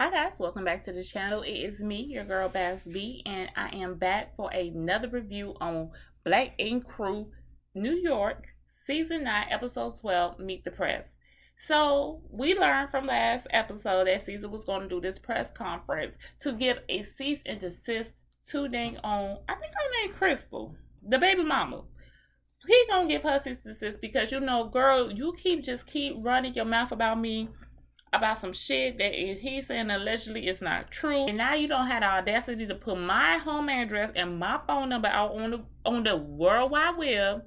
Hi guys, welcome back to the channel. It is me, your girl Bass B, and I am back for another review on Black Ink Crew New York Season 9, Episode 12, Meet the Press. So, we learned from last episode that Ceasar was going to do this press conference to give a cease and desist to dang on, I think her name Crystal, the baby mama. He gonna give her cease and desist because, you know, girl, you keep running your mouth about me about some shit that he's saying allegedly is not true, and now you don't have the audacity to put my home address and my phone number out on the World Wide Web,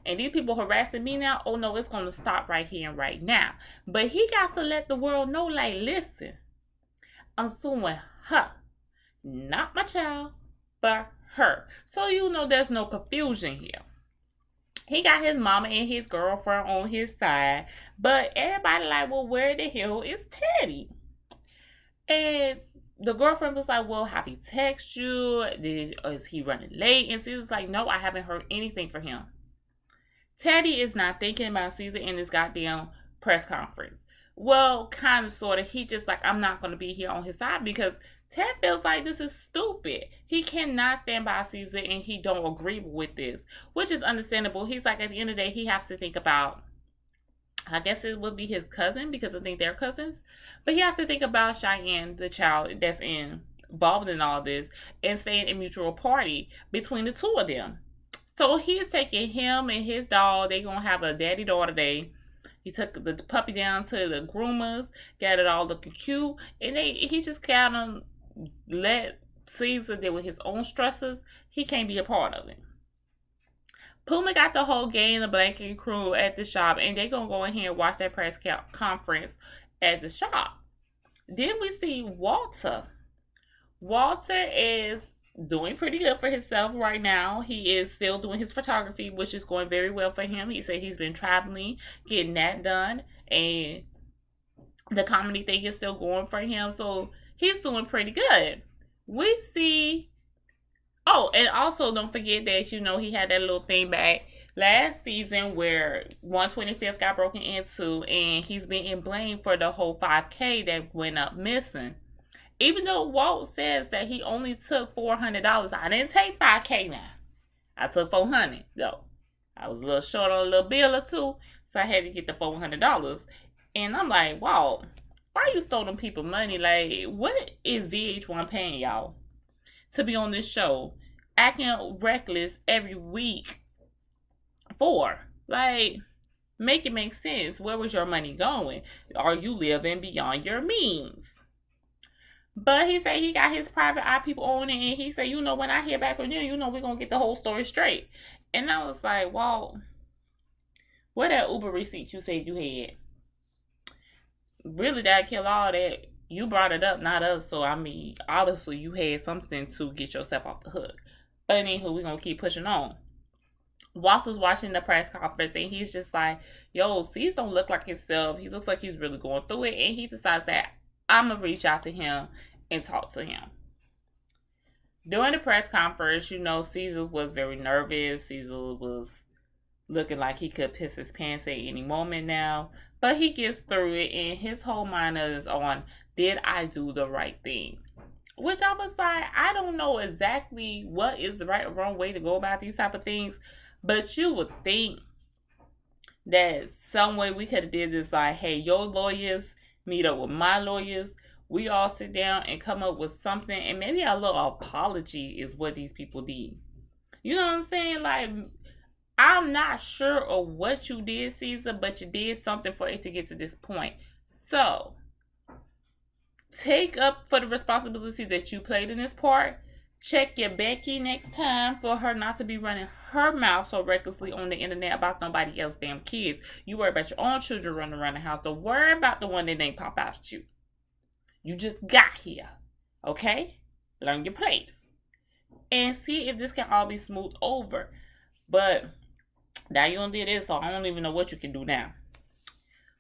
and these people harassing me now. Oh no, it's gonna stop right here and right now. But he got to let the world know, like, listen, I'm suing her, not my child, but her. So you know there's no confusion here. He got his mama and his girlfriend on his side, but everybody like, well, where the hell is Tati? And the girlfriend was like, well, have he text you? Is he running late? And Caesar's like, no, I haven't heard anything from him. Tati is not thinking about Ceasar in this goddamn press conference. Well, kind of, sort of. He just like, I'm not going to be here on his side because Ted feels like this is stupid. He cannot stand by Ceasar and he don't agree with this, which is understandable. He's like, at the end of the day, he has to think about, I guess it would be his cousin because I think they're cousins. But he has to think about Cheyenne, the child that's involved in all this, and staying a mutual party between the two of them. So he's taking him and his dog. They're going to have a daddy-daughter day. He took the puppy down to the groomers, got it all looking cute, and he just kind of let Ceasar deal with his own stresses. He can't be a part of it. Puma got the whole gang, the Black Ink Crew at the shop, and they're going to go in here and watch that press conference at the shop. Then we see Walter. Walter is doing pretty good for himself right now. He is still doing his photography, which is going very well for him. He said he's been traveling, getting that done, and the comedy thing is still going for him. So he's doing pretty good. We see, oh, and also don't forget that, you know, he had that little thing back last season where 125th got broken into, and he's being blamed for the whole 5K that went up missing. Even though Walt says that he only took $400, I didn't take $5K now. I took $400 though. I was a little short on a little bill or two, so I had to get the $400. And I'm like, Walt, why you stoling people money? Like, what is VH1 paying y'all to be on this show, acting reckless every week for? Like, make it make sense. Where was your money going? Are you living beyond your means? But he said he got his private eye people on it, and he said, you know, when I hear back from them, you know, we're going to get the whole story straight. And I was like, well, where that Uber receipt you said you had? Really, that kill all that? You brought it up, not us. So, I mean, obviously, you had something to get yourself off the hook. But anywho, we're going to keep pushing on. Walter's watching the press conference, and he's just like, yo, Ceasar don't look like himself. He looks like he's really going through it. And he decides that I'm going to reach out to him and talk to him. During the press conference, you know, Ceasar was very nervous. Ceasar was looking like he could piss his pants at any moment now. But he gets through it, and his whole mind is on, did I do the right thing? Which I was like, I don't know exactly what is the right or wrong way to go about these type of things. But you would think that some way we could have did this, like, hey, your lawyers meet up with my lawyers. We all sit down and come up with something, and maybe a little apology is what these people did. You know what I'm saying? Like, I'm not sure of what you did, Ceasar, but you did something for it to get to this point. So, take up for the responsibility that you played in this part. Check your Becky next time for her not to be running her mouth so recklessly on the internet about nobody else's damn kids. You worry about your own children running around the house. Don't worry about the one that ain't pop out at you. You just got here. Okay? Learn your place. And see if this can all be smoothed over. But now you don't do this, so I don't even know what you can do now.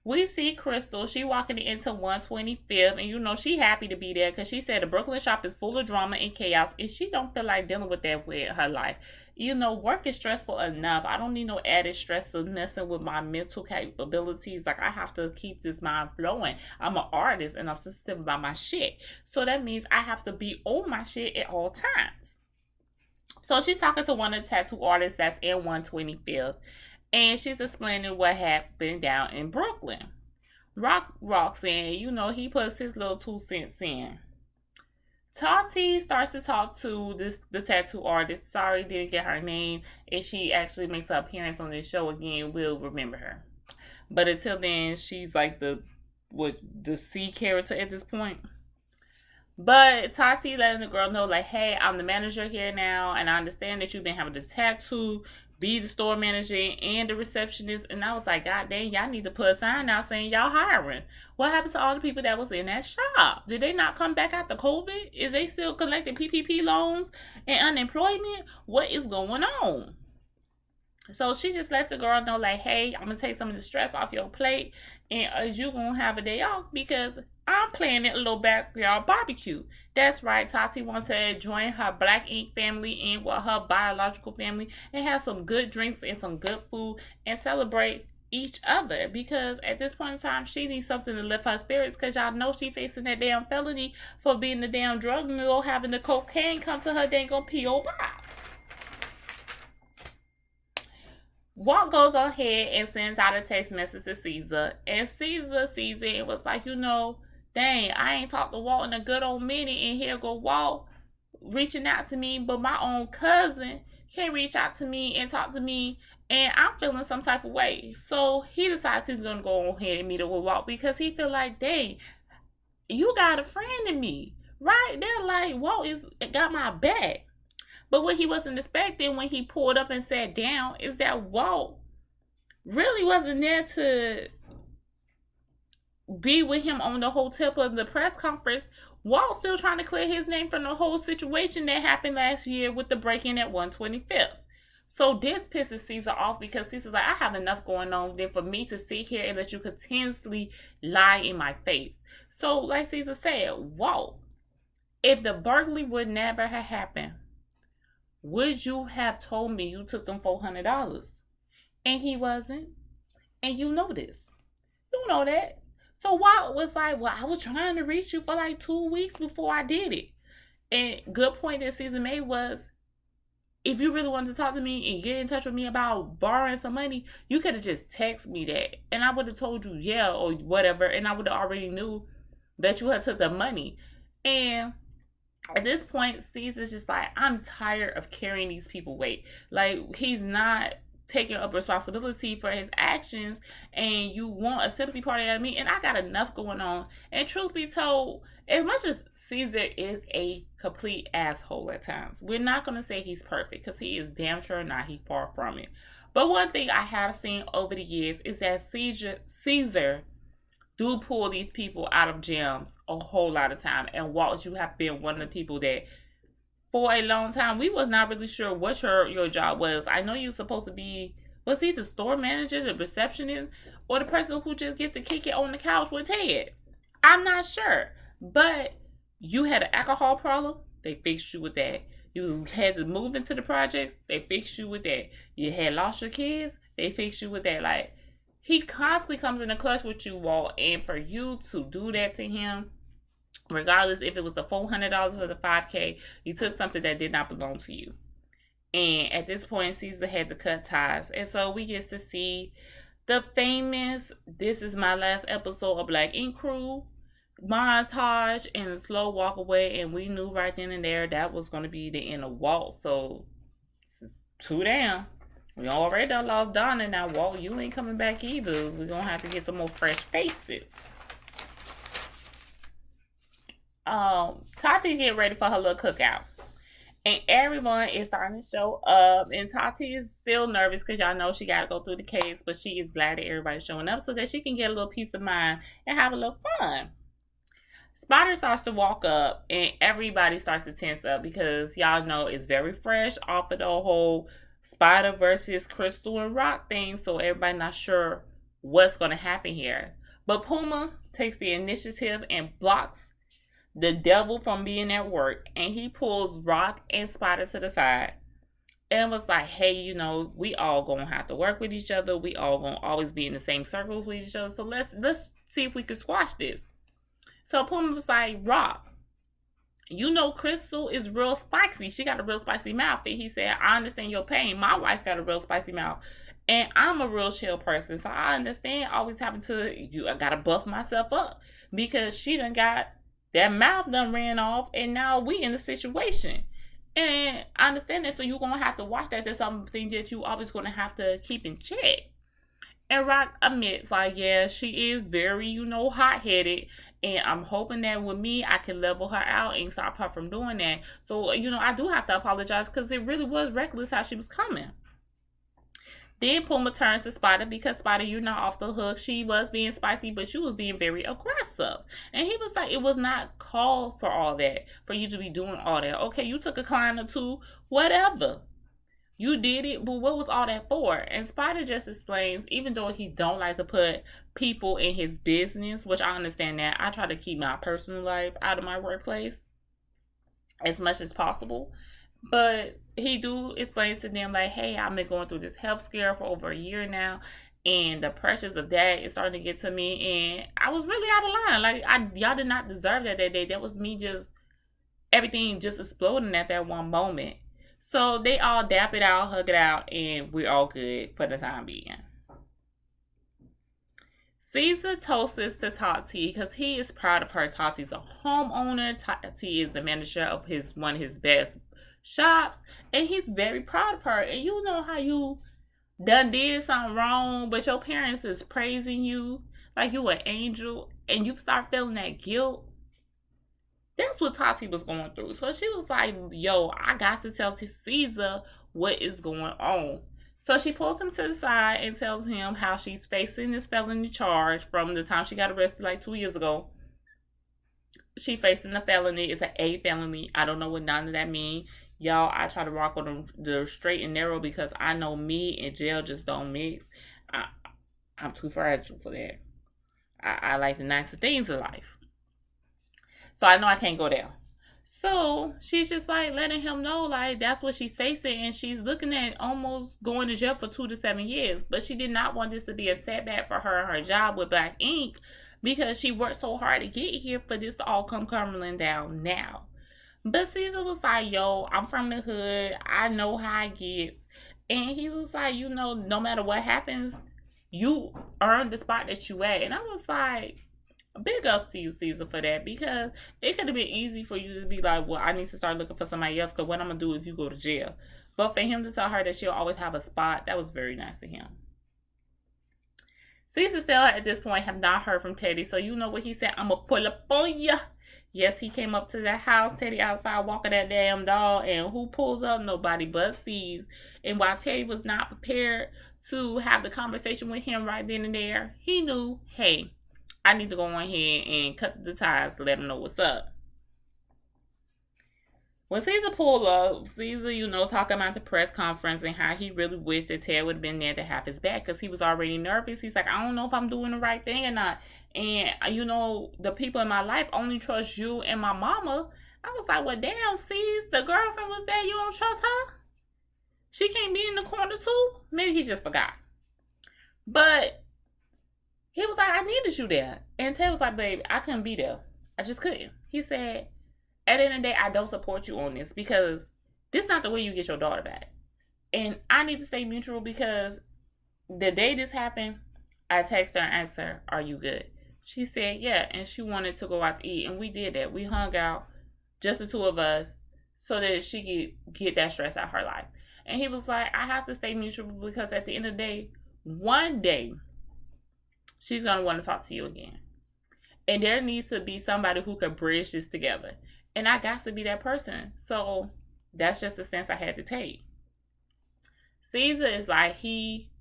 We see Crystal. She walking into 125th, and she happy to be there because she said the Brooklyn shop is full of drama and chaos, and she don't feel like dealing with that with her life. Work is stressful enough. I don't need no added stress of messing with my mental capabilities. Like, I have to keep this mind flowing. I'm an artist and I'm sensitive about my shit. So that means I have to be on my shit at all times. So she's talking to one of the tattoo artists that's in 125th, and she's explaining what happened down in Brooklyn. Rock saying, he puts his little 2 cents in. Tati starts to talk to the tattoo artist. Sorry, didn't get her name. If she actually makes an appearance on this show again, we'll remember her. But until then, she's like the C character at this point. But Tati letting the girl know, like, hey, I'm the manager here now, and I understand that you've been having the tattoo, be the store manager and the receptionist. And I was like, God dang, y'all need to put a sign out saying y'all hiring. What happened to all the people that was in that shop? Did they not come back after COVID? Is they still collecting PPP loans and unemployment? What is going on? So she just let the girl know, like, hey, I'm going to take some of the stress off your plate, and you going to have a day off because I'm planning a little backyard barbecue. That's right, Tati wants to join her Black Ink family in with her biological family and have some good drinks and some good food and celebrate each other, because at this point in time, she needs something to lift her spirits, because y'all know she facing that damn felony for being the damn drug mule, having the cocaine come to her dang on P.O. box. Walt goes ahead and sends out a text message to Ceasar, and Ceasar sees it and was like, dang, I ain't talked to Walt in a good old minute, and here go Walt reaching out to me, but my own cousin can't reach out to me and talk to me, and I'm feeling some type of way. So he decides he's going to go ahead and meet up with Walt, because he feel like, dang, you got a friend in me, right? They're like, Walt got my back. But what he wasn't expecting when he pulled up and sat down is that Walt really wasn't there to be with him on the whole tip of the press conference. Walt's still trying to clear his name from the whole situation that happened last year with the break-in at 125th. So this pisses Ceasar off, because Caesar's like, I have enough going on than for me to sit here and let you continuously lie in my face. So like Ceasar said, Walt, if the burglary would never have happened, would you have told me you took them $400? And he wasn't. And you know this. You know that. So Walt was like, well, I was trying to reach you for like 2 weeks before I did it. And good point that Ceasar made was, if you really wanted to talk to me and get in touch with me about borrowing some money, you could have just texted me that. And I would have told you, yeah, or whatever. And I would have already knew that you had took the money. And at this point, Caesar's just like, I'm tired of carrying these people weight. Like, he's not taking up responsibility for his actions, and you want a sympathy party out of me, and I got enough going on. And truth be told, as much as Ceasar is a complete asshole at times, we're not going to say he's perfect, because he is damn sure not. He's far from it. But one thing I have seen over the years is that Ceasar do pull these people out of jams a whole lot of time. And Walt, you have been one of the people that, for a long time, we was not really sure what your job was. I know you were supposed to be, was he the store manager, the receptionist, or the person who just gets to kick it on the couch with Ted? I'm not sure. But you had an alcohol problem, they fixed you with that. You had to move into the projects, they fixed you with that. You had lost your kids, they fixed you with that. Like, he constantly comes in the clutch with you, Walt, and for you to do that to him, regardless if it was the $400 or the $5K, you took something that did not belong to you. And at this point, Ceasar had to cut ties. And so we get to see the famous "This is my last episode of Black Ink Crew" montage and a slow walk away. And we knew right then and there that was going to be the end of Walt. So, 2 down. We already done lost Donna. Now, Walt, you ain't coming back either. We're going to have to get some more fresh faces. Tati getting ready for her little cookout. And everyone is starting to show up. And Tati is still nervous because y'all know she got to go through the case. But she is glad that everybody's showing up so that she can get a little peace of mind and have a little fun. Spider starts to walk up and everybody starts to tense up because y'all know it's very fresh off of the whole Spider versus Crystal and Rock thing, so everybody not sure what's going to happen here. But Puma takes the initiative and blocks the devil from being at work, and he pulls Rock and Spider to the side and was like, hey, we all gonna have to work with each other. We all gonna always be in the same circles with each other. So let's see if we can squash this. So Puma was like, Rock, Crystal is real spicy. She got a real spicy mouth. And he said, I understand your pain. My wife got a real spicy mouth. And I'm a real chill person. So I understand always having I gotta buff myself up. Because she done got that mouth done ran off. And now we in a situation. And I understand that. So you're going to have to watch that. That's something that you always going to have to keep in check. And Rock admits, like, yeah, she is very, hot-headed. And I'm hoping that with me, I can level her out and stop her from doing that. So, I do have to apologize because it really was reckless how she was coming. Then Puma turns to Spider because Spider, you're not off the hook. She was being spicy, but you was being very aggressive. And he was like, it was not called for all that, for you to be doing all that. Okay, you took a client or two, whatever. You did it, but what was all that for? And Spider just explains, even though he don't like to put people in his business, which I understand that. I try to keep my personal life out of my workplace as much as possible. But he do explain to them like, hey, I've been going through this health scare for over a year now. And the pressures of that is starting to get to me. And I was really out of line. Like, y'all did not deserve that day. That was me everything just exploding at that one moment. So they all dap it out, hug it out, and we're all good for the time being. Ceasar toasts to Tati because he is proud of her. Tati's a homeowner. Tati is the manager of one of his best shops, and he's very proud of her. And you know how you did something wrong, but your parents is praising you like you an angel, and you start feeling that guilt. That's what Tati was going through. So she was like, yo, I got to tell Ceasar what is going on. So she pulls him to the side and tells him how she's facing this felony charge from the time she got arrested like 2 years ago. She facing a felony. It's an A felony. I don't know what none of that means. Y'all, I try to rock on the straight and narrow because I know me and jail just don't mix. I'm too fragile for that. I like the nicer things in life. So I know I can't go there. So she's just like letting him know like that's what she's facing, and she's looking at almost going to jail for 2 to 7 years. But she did not want this to be a setback for her and her job with Black Ink because she worked so hard to get here for this to all come crumbling down now. But Ceasar was like, yo, I'm from the hood. I know how it gets. And he was like, no matter what happens, you earn the spot that you at. And I was like, big ups to you, Ceasar, for that, because it could have been easy for you to be like, well, I need to start looking for somebody else because what I'm going to do if you go to jail. But for him to tell her that she'll always have a spot, that was very nice of him. Ceasar still at this point have not heard from Teddy, so you know what he said, I'm going to pull up on ya. Yes, he came up to the house, Teddy outside walking that damn dog, and who pulls up? Nobody but Ceasar. And while Teddy was not prepared to have the conversation with him right then and there, he knew, hey, I need to go on ahead and cut the ties to let him know what's up. When Ceasar pulled up, Ceasar, talking about the press conference and how he really wished that Ted would have been there to have his back because he was already nervous. He's like, I don't know if I'm doing the right thing or not. And, the people in my life only trust you and my mama. I was like, well, damn, Ceasar, the girlfriend was there. You don't trust her? She can't be in the corner too? Maybe he just forgot. But he was like, I needed you there. And Ted was like, babe, I couldn't be there. I just couldn't. He said, at the end of the day, I don't support you on this because this is not the way you get your daughter back. And I need to stay neutral because the day this happened, I texted her and asked her, are you good? She said, yeah. And she wanted to go out to eat. And we did that. We hung out, just the two of us, so that she could get that stress out of her life. And he was like, I have to stay neutral because at the end of the day, one day, she's going to want to talk to you again. And there needs to be somebody who could bridge this together. And I got to be that person. So that's just the stance I had to take. Ceasar is like, he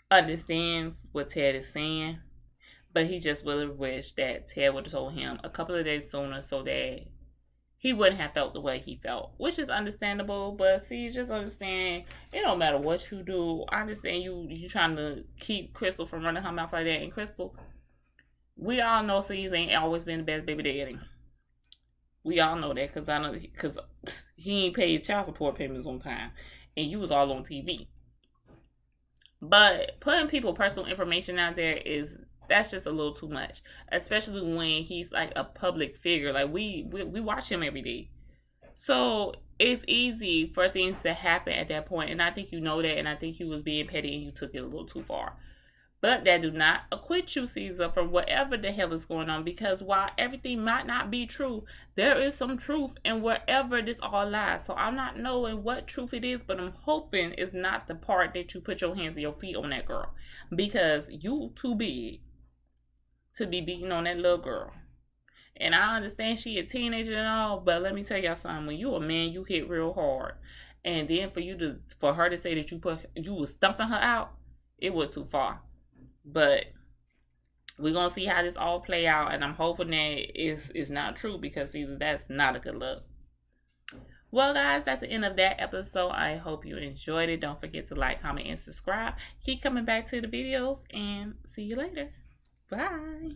understands what Ted is saying. But he just really wished that Ted would have told him a couple of days sooner so that he wouldn't have felt the way he felt, which is understandable. But see, just understand, it don't matter what you do. I understand you trying to keep Crystal from running her mouth like that. And Crystal, we all know Ceasar ain't always been the best baby daddy. We all know that because I know because he ain't paid child support payments on time, and you was all on TV. But putting people personal information out there that's just a little too much, especially when he's like a public figure. Like we watch him every day, so it's easy for things to happen at that point. And I think you know that, and I think you was being petty and you took it a little too far. But that do not acquit you, Ceasar, from whatever the hell is going on. Because while everything might not be true, there is some truth in wherever this all lies. So I'm not knowing what truth it is, but I'm hoping it's not the part that you put your hands and your feet on that girl. Because you too big to be beating on that little girl. And I understand she a teenager and all, but let me tell y'all something. When you a man, you hit real hard. And then for her to say that you was stumping her out, it went too far. But we're going to see how this all play out. And I'm hoping that it's not true, because that's not a good look. Well, guys, that's the end of that episode. I hope you enjoyed it. Don't forget to like, comment, and subscribe. Keep coming back to the videos. And see you later. Bye.